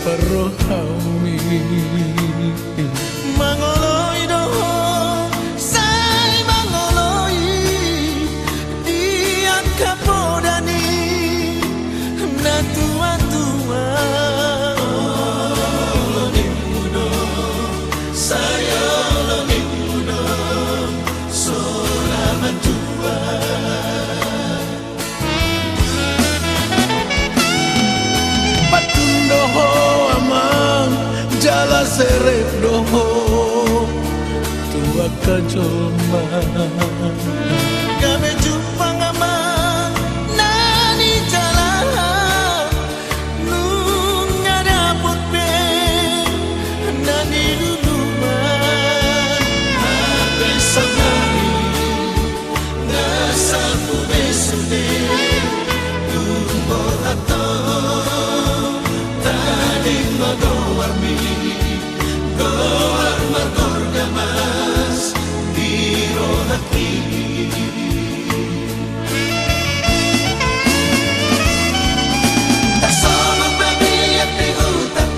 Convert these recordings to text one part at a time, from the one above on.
perrohami mangoloi doho sai mangoloi dian kapodani na tua-tua lonimuno saya lonimuno solamat tua doho amang jala serep doho tua kajolma game jumpa ngamang nani jala nun ngadapot be nani luluman ape samari nasapu besude tumbor atau goar margorga mas biro hati tak solong babiak di hutan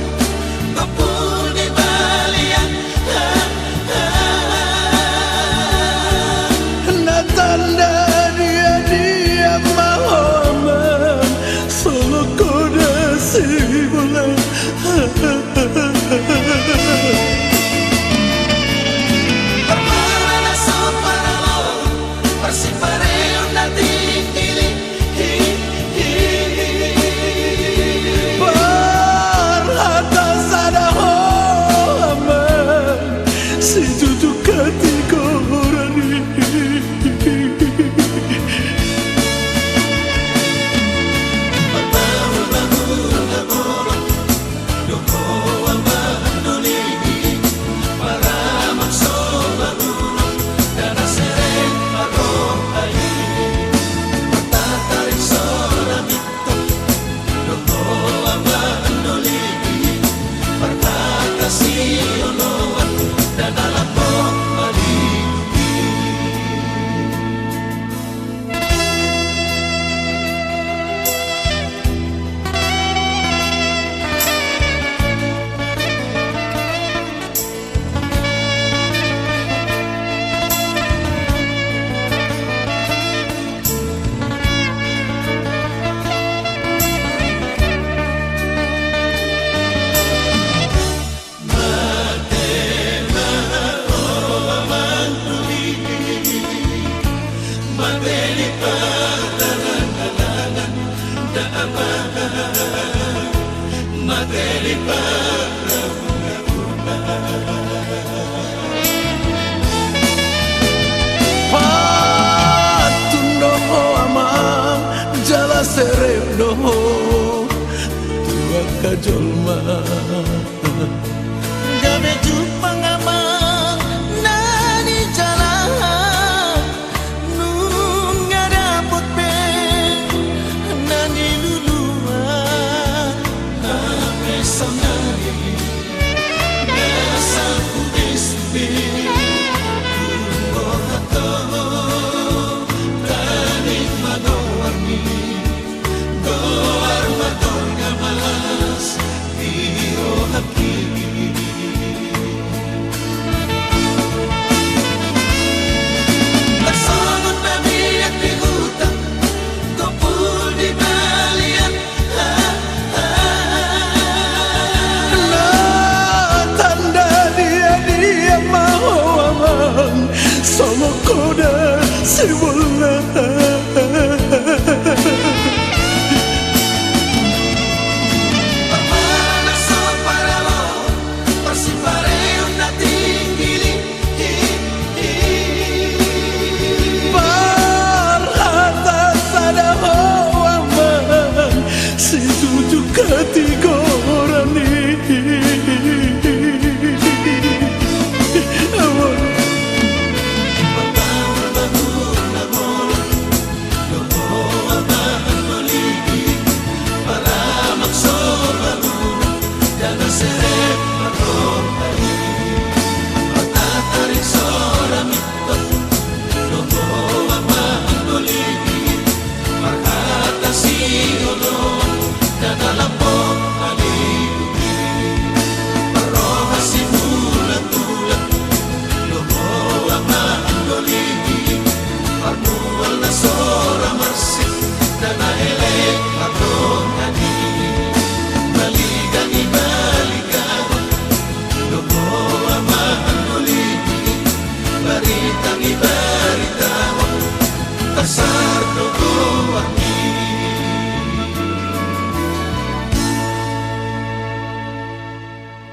gopul di balian na tanda dia mahoman solo koda si bulan serep doho tua kajolma game jumpa ngamang nani jalan nun ngadapot be nani luluan ape samari nasapu besbe tumbor atau tani magowarmi goar margorga mas biro hati tersangut babiak di hutan gopul di balian na tanda dia mau amang sama koda si bulan